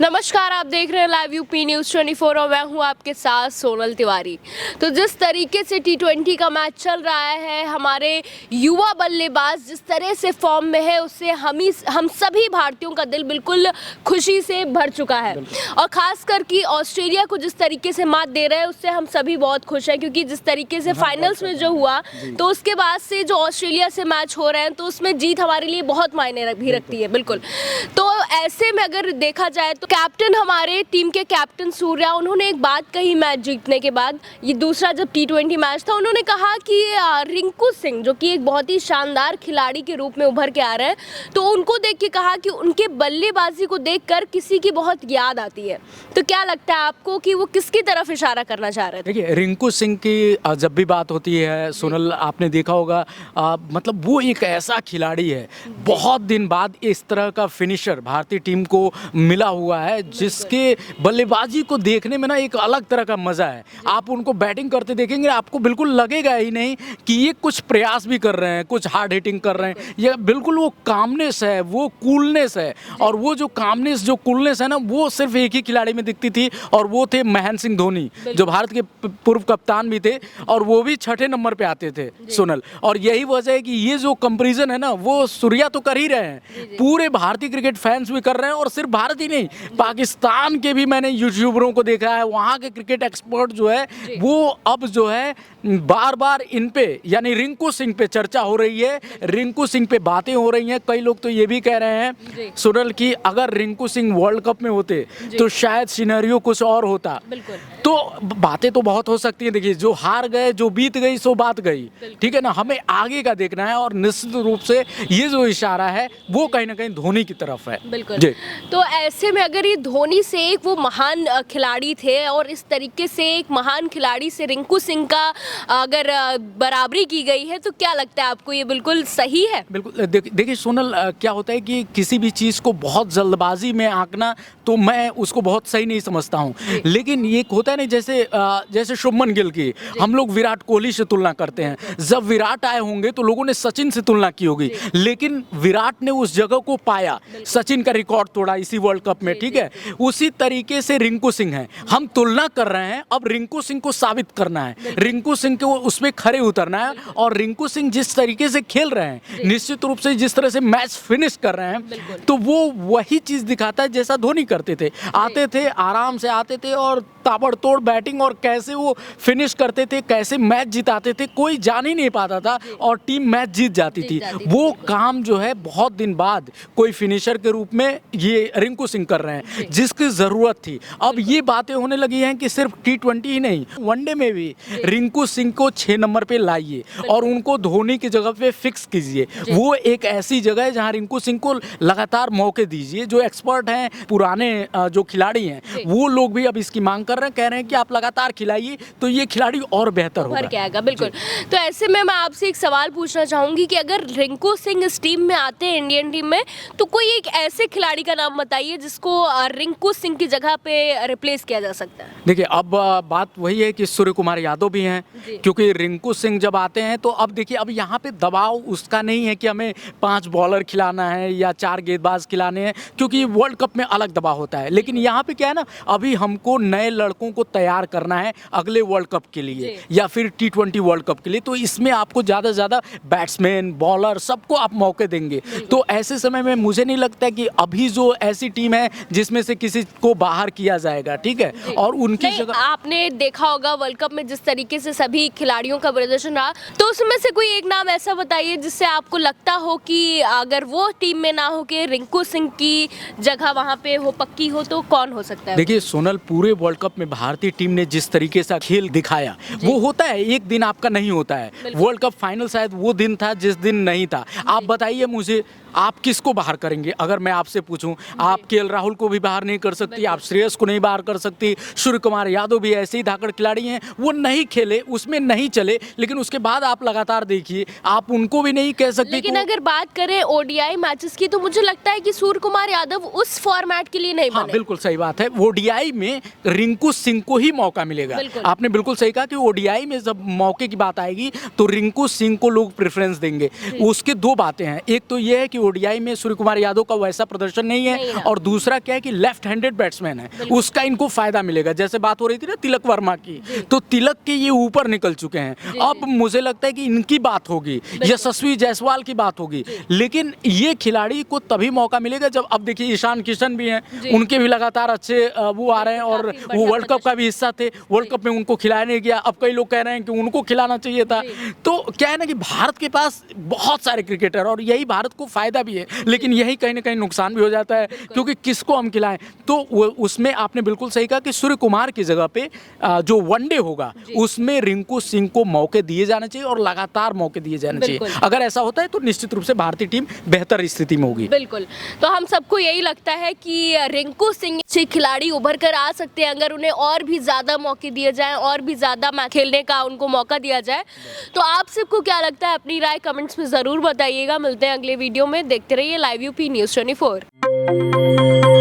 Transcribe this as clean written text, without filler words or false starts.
नमस्कार, आप देख रहे हैं लाइव यूपी न्यूज़ 24 और मैं हूं आपके साथ सोनल तिवारी। तो जिस तरीके से T20 का मैच चल रहा है, हमारे युवा बल्लेबाज जिस तरह से फॉर्म में है, उससे हम सभी भारतीयों का दिल बिल्कुल खुशी से भर चुका है। और ख़ासकर कि ऑस्ट्रेलिया को जिस तरीके से मात दे रहे हैं, उससे हम सभी बहुत खुश हैं, क्योंकि जिस तरीके से फाइनल्स में जो हुआ, तो उसके बाद से जो ऑस्ट्रेलिया से मैच हो रहे हैं, तो उसमें जीत हमारे लिए बहुत मायने भी रखती है। बिल्कुल, तो ऐसे में अगर देखा जाए तो कैप्टन, हमारे टीम के कैप्टन सूर्या, उन्होंने एक बात कही मैच जीतने के बाद, ये दूसरा जब T20 मैच था, उन्होंने कहा कि रिंकू सिंह जो कि एक बहुत ही शानदार खिलाड़ी के रूप में उभर के आ रहे हैं, तो उनको देख के कहा कि उनके बल्लेबाजी को देखकर किसी की बहुत याद आती है। तो क्या लगता है आपको कि वो किसकी तरफ इशारा करना चाह रहे थे? देखिए, रिंकू सिंह की जब भी बात होती है, सोनल, आपने देखा होगा, मतलब वो एक ऐसा खिलाड़ी है, बहुत दिन बाद इस तरह का फिनिशर भारतीय टीम को मिला हुआ है, जिसके बल्लेबाजी को देखने में ना एक अलग तरह का मज़ा है। आप उनको बैटिंग करते देखेंगे, आपको बिल्कुल लगेगा ही नहीं कि ये कुछ प्रयास भी कर रहे हैं, कुछ हार्ड हिटिंग कर रहे हैं। ये बिल्कुल वो कामनेस है, वो कूलनेस है, और वो जो कामनेस, जो कूलनेस है ना, वो सिर्फ एक ही खिलाड़ी में दिखती थी, और वो थे महेंद्र सिंह धोनी, जो भारत के पूर्व कप्तान भी थे, और वो भी 6ठे नंबर पे आते थे, सोनल। और यही वजह है कि ये जो कंपैरिजन है ना, वो सूर्या तो कर ही रहे हैं, पूरे भारतीय क्रिकेट फैंस भी कर रहे हैं, और सिर्फ भारत ही नहीं, पाकिस्तान के भी मैंने यूट्यूबरों को देखा है, वहाँ के क्रिकेट एक्सपर्ट जो है, वो अब जो है बार बार इन पे, यानी रिंकू सिंह पे चर्चा हो रही है, रिंकू सिंह पे बातें हो रही हैं। कई लोग तो ये भी कह रहे हैं, सुनल, कि अगर रिंकू सिंह वर्ल्ड कप में होते तो शायद सिनेरियो कुछ और होता। तो बातें तो बहुत हो सकती हैं। देखिए, जो हार गए, जो बीत गई सो बात गई, ठीक है ना, हमें आगे का देखना है, और निश्चित रूप से ये जो इशारा है वो कहीं ना कहीं धोनी की तरफ है। बिल्कुल। तो ऐसे में अगर ये धोनी से एक वो महान खिलाड़ी थे, और इस तरीके से एक महान खिलाड़ी से रिंकू सिंह का अगर बराबरी की गई है, तो क्या लगता है आपको, ये बिल्कुल सही है? बिल्कुल। देखिए सोनल, क्या होता है कि किसी भी चीज़ को बहुत जल्दबाजी में आंकना, तो मैं उसको बहुत सही नहीं समझता हूँ। लेकिन ये होता है ना, जैसे शुभमन गिल की हम लोग विराट कोहली से तुलना करते हैं। जब विराट आए होंगे तो लोगों ने सचिन से तुलना की होगी, लेकिन विराट ने उस जगह को पाया, सचिन का रिकॉर्ड तोड़ा इसी वर्ल्ड कप में, ठीक है। उसी तरीके से रिंकू सिंह है, हम तुलना कर रहे हैं, अब रिंकू सिंह को साबित करना है, रिंकू सिंह को उसमें खड़े उतरना है। और रिंकू सिंह जिस तरीके से खेल रहे हैं, निश्चित रूप से जिस तरह से मैच फिनिश कर रहे हैं, तो वो वही चीज़ दिखाता है जैसा धोनी करते थे। आते थे, आराम से आते थे, और ताबड़तोड़ बैटिंग, और कैसे वो फिनिश करते थे, कैसे मैच जिताते थे, कोई जान ही नहीं पाता था, और टीम मैच जीत जाती थी। वो काम जो है बहुत दिन बाद कोई फिनिशर के रूप में ये रिंकू सिंह कर रहे हैं, जिसकी ज़रूरत थी। अब ये बातें होने लगी हैं कि सिर्फ T20 ही नहीं, वनडे में भी रिंकू सिंह को 6 नंबर पे लाइए, और उनको धोनी की जगह पे फिक्स कीजिए। वो एक ऐसी जगह है जहाँ रिंकू सिंह को लगातार मौके दीजिए। जो एक्सपर्ट हैं, पुराने जो खिलाड़ी हैं, वो लोग भी अब इसकी मांग कर रहे हैं, कह रहे हैं कि आप लगातार खिलाइए, तो ये खिलाड़ी और बेहतर होगा। बिल्कुल। तो ऐसे में मैं आपसे एक सवाल पूछना चाहूंगी कि अगर रिंकू सिंह इस टीम में आते हैं, इंडियन टीम में, तो कोई एक ऐसे खिलाड़ी का नाम बताइए जिसको रिंकू सिंह की जगह पे रिप्लेस किया जा सकता है। देखिए, अब बात वही है कि सूर्य कुमार यादव भी हैं, क्योंकि रिंकू सिंह जब आते हैं तो अब देखिए, अब यहाँ पे दबाव उसका नहीं है कि हमें 5 बॉलर खिलाना है या 4 गेंदबाज खिलाने हैं, क्योंकि वर्ल्ड कप में अलग दबाव होता है। लेकिन यहाँ पे क्या है ना, अभी हमको नए लड़कों को तैयार करना है अगले वर्ल्ड कप के लिए, या फिर T20 वर्ल्ड कप के लिए। तो इसमें आपको ज़्यादा से ज़्यादा बैट्समैन, बॉलर, सबको आप मौके देंगे। तो ऐसे समय में मुझे नहीं लगता कि अभी जो ऐसी टीम है जिसमें से किसी को बाहर किया जाएगा, ठीक है। और उनकी जगह आपने देखा होगा वर्ल्ड कप में जिस तरीके से सभी खिलाड़ियों का प्रदर्शन रहा, तो उसमें से कोई एक नाम ऐसा बताइए जिससे आपको लगता हो कि अगर वो टीम में ना हो के रिंकू सिंह की जगह वहाँ पे हो, पक्की हो, तो कौन हो सकता है? देखिए सोनल, पूरे वर्ल्ड कप में भारतीय टीम ने जिस तरीके से खेल दिखाया, वो होता है, एक दिन आपका नहीं होता है। वर्ल्ड कप फाइनल शायद वो दिन था जिस दिन नहीं था। आप बताइए मुझे, आप किसको बाहर करेंगे? अगर मैं आपसे पूछूं, आप केएल राहुल को भी बाहर नहीं कर सकती, आप श्रेयस को नहीं बाहर कर सकती, सूर्य कुमार यादव भी ऐसे ही धाकड़ खिलाड़ी हैं, वो नहीं खेले, उसमें नहीं चले, लेकिन उसके बाद आप लगातार देखिए, आप उनको भी नहीं कह सकते। लेकिन अगर बात करें ODI मैचेस की, तो मुझे लगता है कि सूर्य कुमार यादव उस फॉर्मेट के लिए नहीं बने। हाँ, बिल्कुल सही बात है। ODI में रिंकू रिंकू सिंह को ही मौका मिलेगा। आपने बिल्कुल सही कहा कि ओडीआई में जब मौके की बात आएगी तो रिंकू सिंह को लोग प्रेफरेंस देंगे। उसके दो बातें हैं, एक तो ये है कि ओडीआई में सूर्य कुमार यादव का वैसा प्रदर्शन नहीं है, और दूसरा क्या है कि लेफ्ट हैंडेड बैट्समैन है, उसका इनको फायदा मिलेगा। जैसे बात हो रही थी ना तिलक वर्मा की, तो तिलक के ये ऊपर निकल चुके हैं। अब मुझे लगता है कि इनकी बात होगी, यशस्वी जायसवाल की बात होगी, लेकिन ये खिलाड़ी को तभी मौका मिलेगा जब, अब देखिए ईशान किशन भी हैं, उनके भी लगातार अच्छे वो आ रहे हैं, और वो वर्ल्ड कप का भी हिस्सा थे। वर्ल्ड कप में उनको खिलाया नहीं गया, अब कई लोग कह रहे हैं कि उनको खिलाना चाहिए था। तो क्या है ना कि भारत के पास बहुत सारे क्रिकेटर, और यही भारत को फायदा भी है, लेकिन यही कहीं ना कहीं नुकसान भी हो जाता है, क्योंकि किसको हम खिलाएं। तो उसमें आपने बिल्कुल सही कहा कि सूर्य कुमार की जगह पे जो वनडे होगा उसमें रिंकू सिंह को मौके दिए जाने चाहिए, और लगातार मौके दिए जाने चाहिए। अगर ऐसा होता है तो निश्चित रूप से भारतीय टीम बेहतर स्थिति में होगी। बिल्कुल, तो हम सबको यही लगता है कि रिंकू सिंह अच्छे खिलाड़ी उभर कर आ सकते हैं अगर उन्हें और भी ज़्यादा मौके दिए जाएं, और भी ज़्यादा मैच खेलने का उनको मौका दिया जाए। तो आप सबको क्या लगता है, अपनी राय कमेंट्स में ज़रूर बताइएगा। मिलते हैं अगले वीडियो में, देखते रहिए लाइव यूपी न्यूज़ 24।